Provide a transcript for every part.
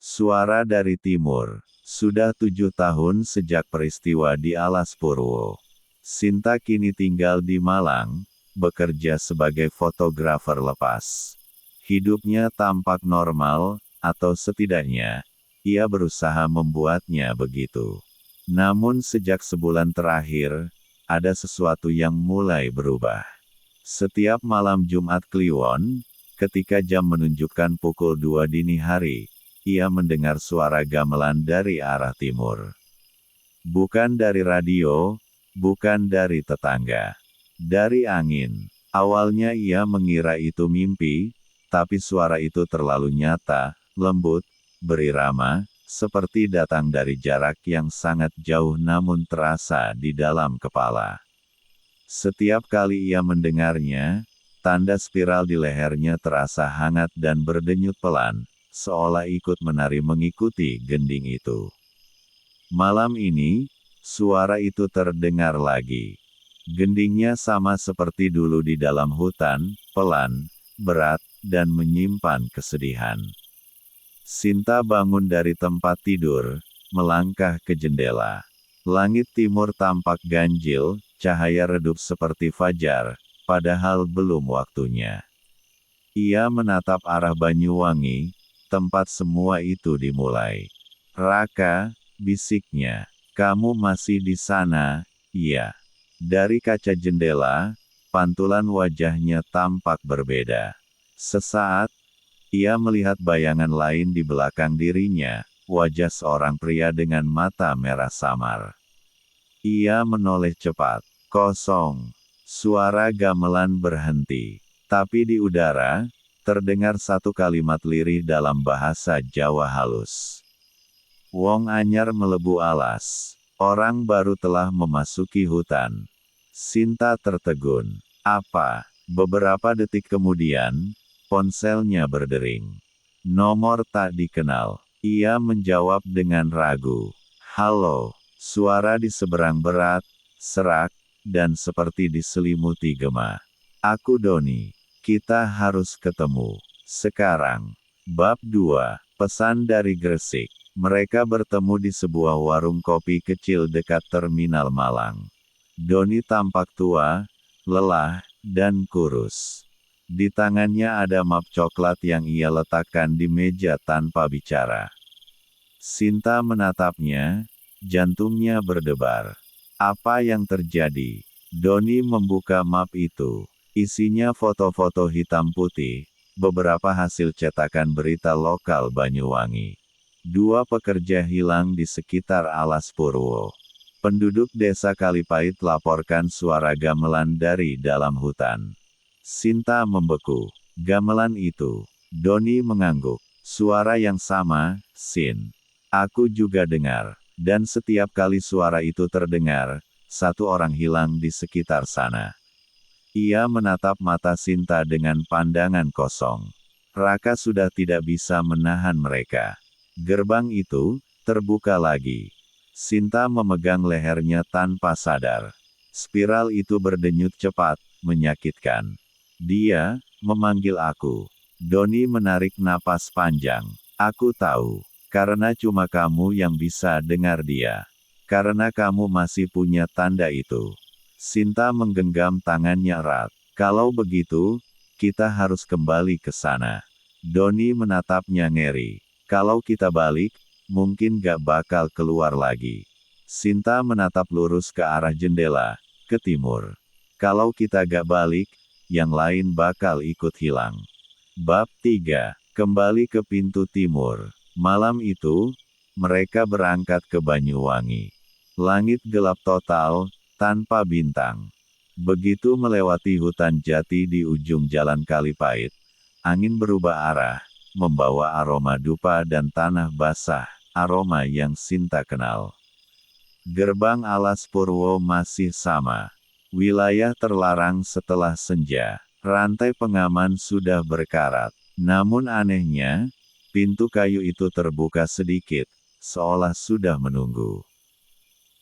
Suara dari timur. Sudah 7 tahun sejak peristiwa di Alas Purwo. Sinta kini tinggal di Malang, bekerja sebagai fotografer lepas. Hidupnya tampak normal, atau setidaknya, ia berusaha membuatnya begitu. Namun sejak sebulan terakhir, ada sesuatu yang mulai berubah. Setiap malam Jumat Kliwon, ketika jam menunjukkan pukul 2 dini hari, ia mendengar suara gamelan dari arah timur. Bukan dari radio, bukan dari tetangga. Dari angin. Awalnya ia mengira itu mimpi, tapi suara itu terlalu nyata, lembut, berirama, seperti datang dari jarak yang sangat jauh namun terasa di dalam kepala. Setiap kali ia mendengarnya, tanda spiral di lehernya terasa hangat dan berdenyut pelan, seolah ikut menari mengikuti gending itu. Malam ini, suara itu terdengar lagi. Gendingnya sama seperti dulu di dalam hutan, pelan, berat, dan menyimpan kesedihan. Sinta bangun dari tempat tidur, melangkah ke jendela. Langit timur tampak ganjil, cahaya redup seperti fajar, padahal belum waktunya. Ia menatap arah Banyuwangi, tempat semua itu dimulai. "Raka," bisiknya, "kamu masih di sana?" "Iya." Dari kaca jendela, pantulan wajahnya tampak berbeda. Sesaat, ia melihat bayangan lain di belakang dirinya, wajah seorang pria dengan mata merah samar. Ia menoleh cepat. Kosong. Suara gamelan berhenti. Tapi di udara, terdengar satu kalimat lirih dalam bahasa Jawa halus. "Wong anyar melebu alas. Orang baru telah memasuki hutan." Sinta tertegun. "Apa?" Beberapa detik kemudian, ponselnya berdering. Nomor tak dikenal. Ia menjawab dengan ragu. "Halo." Suara di seberang berat, serak, dan seperti diselimuti gema. "Aku Doni. Kita harus ketemu. Sekarang." Bab 2. Pesan dari Gresik. Mereka bertemu di sebuah warung kopi kecil dekat Terminal Malang. Doni tampak tua, lelah, dan kurus. Di tangannya ada map coklat yang ia letakkan di meja tanpa bicara. Sinta menatapnya, jantungnya berdebar. Apa yang terjadi? Doni membuka map itu. Isinya foto-foto hitam putih, beberapa hasil cetakan berita lokal Banyuwangi. 2 pekerja hilang di sekitar Alas Purwo. Penduduk desa Kalipait laporkan suara gamelan dari dalam hutan. Sinta membeku. Gamelan itu. Doni mengangguk. Suara yang sama, Sin. Aku juga dengar. Dan setiap kali suara itu terdengar, satu orang hilang di sekitar sana. Ia menatap mata Sinta dengan pandangan kosong. Raka sudah tidak bisa menahan mereka. Gerbang itu terbuka lagi. Sinta memegang lehernya tanpa sadar. Spiral itu berdenyut cepat, menyakitkan. "Dia memanggil aku." Doni menarik napas panjang. "Aku tahu. Karena cuma kamu yang bisa dengar dia. Karena kamu masih punya tanda itu." Sinta menggenggam tangannya erat. "Kalau begitu, kita harus kembali ke sana." Doni menatapnya ngeri. "Kalau kita balik, mungkin gak bakal keluar lagi." Sinta menatap lurus ke arah jendela, ke timur. "Kalau kita gak balik, yang lain bakal ikut hilang." Bab 3. Kembali ke pintu timur. Malam itu, mereka berangkat ke Banyuwangi. Langit gelap total, tanpa bintang. Begitu melewati hutan jati di ujung jalan Kalipait, angin berubah arah, membawa aroma dupa dan tanah basah, aroma yang Sinta kenal. Gerbang Alas Purwo masih sama. Wilayah terlarang setelah senja. Rantai pengaman sudah berkarat. Namun anehnya, pintu kayu itu terbuka sedikit, seolah sudah menunggu.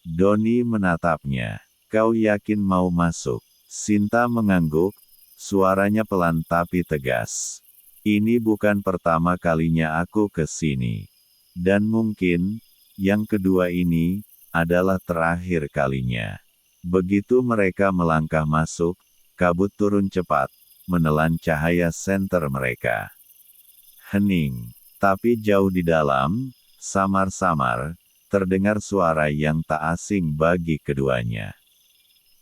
Doni menatapnya. "Kau yakin mau masuk?" Sinta mengangguk, suaranya pelan tapi tegas. Ini bukan pertama kalinya aku ke sini. Dan mungkin, yang kedua ini, adalah terakhir kalinya. Begitu mereka melangkah masuk, kabut turun cepat, menelan cahaya senter mereka. Hening. Tapi jauh di dalam, samar-samar, terdengar suara yang tak asing bagi keduanya.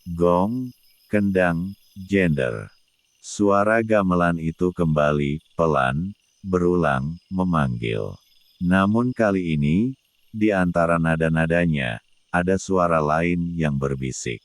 Gong, kendang, gender. Suara gamelan itu kembali, pelan, berulang, memanggil. Namun kali ini, di antara nada-nadanya, ada suara lain yang berbisik.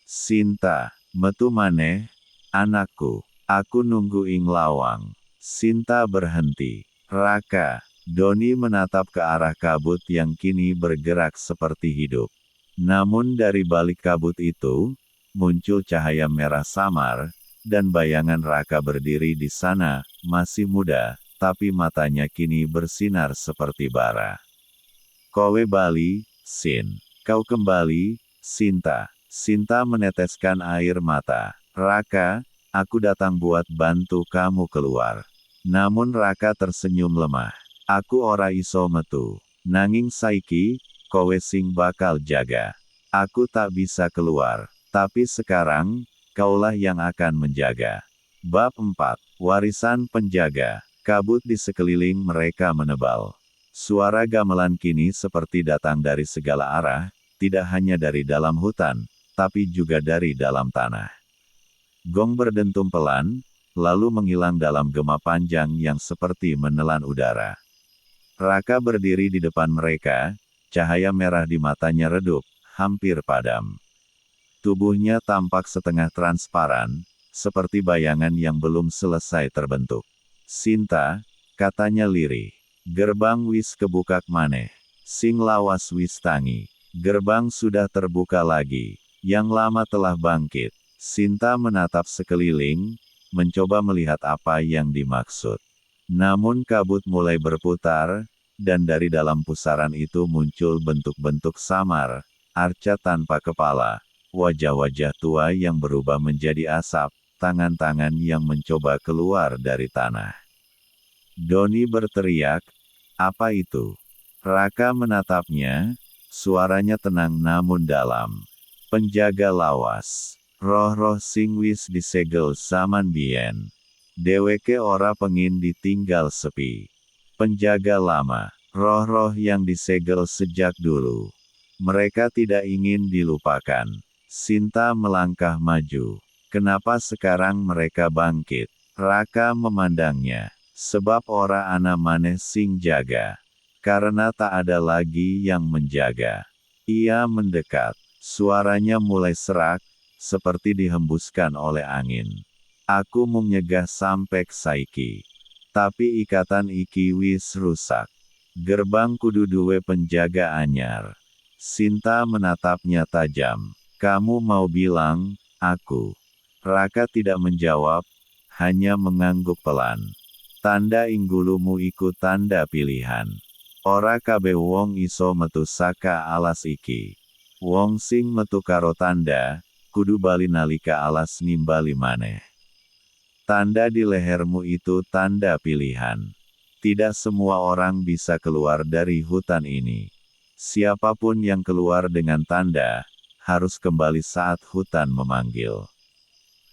Sinta, metu maneh, anakku, aku nunggu ing lawang. Sinta berhenti. Raka, Doni menatap ke arah kabut yang kini bergerak seperti hidup. Namun dari balik kabut itu, muncul cahaya merah samar, dan bayangan Raka berdiri di sana, masih muda, tapi matanya kini bersinar seperti bara. Kowe bali, Sin. Kau kembali, Sinta. Sinta meneteskan air mata. Raka, aku datang buat bantu kamu keluar. Namun Raka tersenyum lemah. Aku ora iso metu. Nanging saiki, kowe sing bakal jaga. Aku tak bisa keluar. Tapi sekarang, kaulah yang akan menjaga. Bab 4. Warisan Penjaga. Kabut di sekeliling mereka menebal. Suara gamelan kini seperti datang dari segala arah, tidak hanya dari dalam hutan, tapi juga dari dalam tanah. Gong berdentum pelan, lalu menghilang dalam gema panjang yang seperti menelan udara. Raka berdiri di depan mereka, cahaya merah di matanya redup, hampir padam. Tubuhnya tampak setengah transparan, seperti bayangan yang belum selesai terbentuk. Sinta, katanya lirih. Gerbang wis kebukak maneh. Sing lawas wis tangi. Gerbang sudah terbuka lagi. Yang lama telah bangkit. Sinta menatap sekeliling, mencoba melihat apa yang dimaksud. Namun kabut mulai berputar, dan dari dalam pusaran itu muncul bentuk-bentuk samar, arca tanpa kepala, wajah-wajah tua yang berubah menjadi asap, tangan-tangan yang mencoba keluar dari tanah. Doni berteriak, "Apa itu?" Raka menatapnya, suaranya tenang namun dalam. "Penjaga lawas. Roh-roh sing wis disegel zaman biyen. Deweke ora pengin ditinggal sepi. Penjaga lama, roh-roh yang disegel sejak dulu. Mereka tidak ingin dilupakan." Sinta melangkah maju. "Kenapa sekarang mereka bangkit?" Raka memandangnya. "Sebab ora ana maneh sing jaga. Karena tak ada lagi yang menjaga." Ia mendekat. Suaranya mulai serak, seperti dihembuskan oleh angin. "Aku mung nyegah sampek saiki. Tapi ikatan iki wis rusak. Gerbang kudu duwe penjaga anyar." Sinta menatapnya tajam. "Kamu mau bilang, aku?" Raka tidak menjawab, hanya mengangguk pelan. "Tanda inggulumu iku tanda pilihan. Ora kabeh wong iso metu saka alas iki. Wong sing metu karo tanda, kudu bali nalika alas nimbali maneh. Tanda di lehermu itu tanda pilihan. Tidak semua orang bisa keluar dari hutan ini. Siapapun yang keluar dengan tanda, harus kembali saat hutan memanggil."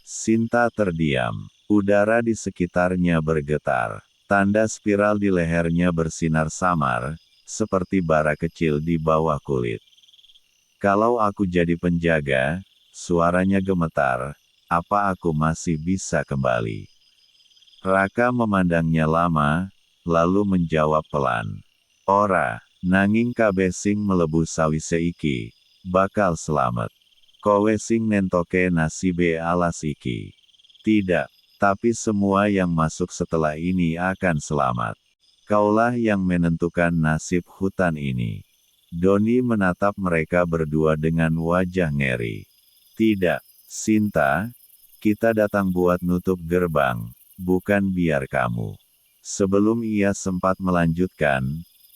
Sinta terdiam. Udara di sekitarnya bergetar. Tanda spiral di lehernya bersinar samar, seperti bara kecil di bawah kulit. "Kalau aku jadi penjaga," suaranya gemetar, "apa aku masih bisa kembali?" Raka memandangnya lama, lalu menjawab pelan. "Ora, nanging kabeh sing mlebu sawise iki, bakal selamat. Kowe sing nentoke nasibe alas iki. Tidak, tapi semua yang masuk setelah ini akan selamat. Kaulah yang menentukan nasib hutan ini." Doni menatap mereka berdua dengan wajah ngeri. "Tidak, Sinta, kita datang buat nutup gerbang, bukan biar kamu." Sebelum ia sempat melanjutkan,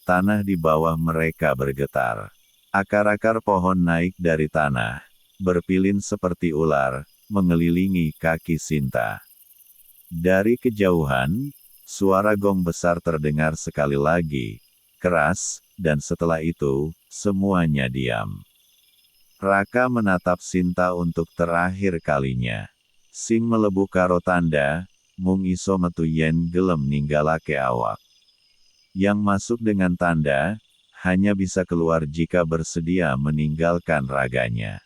tanah di bawah mereka bergetar. Akar-akar pohon naik dari tanah, berpilin seperti ular, mengelilingi kaki Sinta. Dari kejauhan, suara gong besar terdengar sekali lagi, keras, dan setelah itu, semuanya diam. Raka menatap Sinta untuk terakhir kalinya. Sing melebu karo tanda, mung iso metu yen gelem ninggalake awak. Yang masuk dengan tanda, hanya bisa keluar jika bersedia meninggalkan raganya.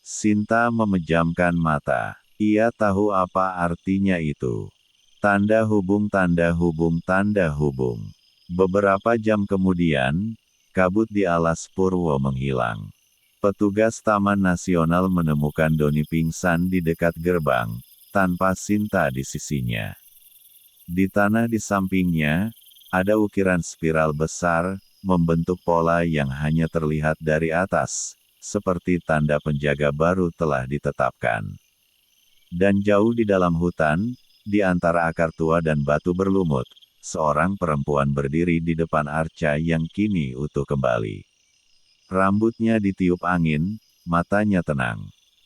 Sinta memejamkan mata. Ia tahu apa artinya itu. Tanda hubung, tanda hubung, tanda hubung. Beberapa jam kemudian, kabut di alas Purwo menghilang. Petugas Taman Nasional menemukan Doni pingsan di dekat gerbang, tanpa Sinta di sisinya. Di tanah di sampingnya, ada ukiran spiral besar, membentuk pola yang hanya terlihat dari atas, seperti tanda penjaga baru telah ditetapkan. Dan jauh di dalam hutan, di antara akar tua dan batu berlumut, seorang perempuan berdiri di depan arca yang kini utuh kembali. Rambutnya ditiup angin, matanya tenang.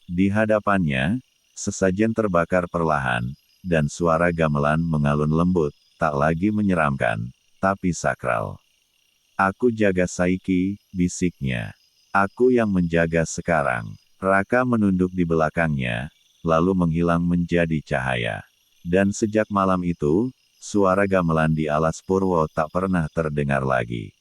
Di hadapannya, sesajen terbakar perlahan, dan suara gamelan mengalun lembut, tak lagi menyeramkan, tapi sakral. Aku jaga Saiki, bisiknya. Aku yang menjaga sekarang. Raka menunduk di belakangnya, lalu menghilang menjadi cahaya. Dan sejak malam itu, suara gamelan di alas Purwo tak pernah terdengar lagi.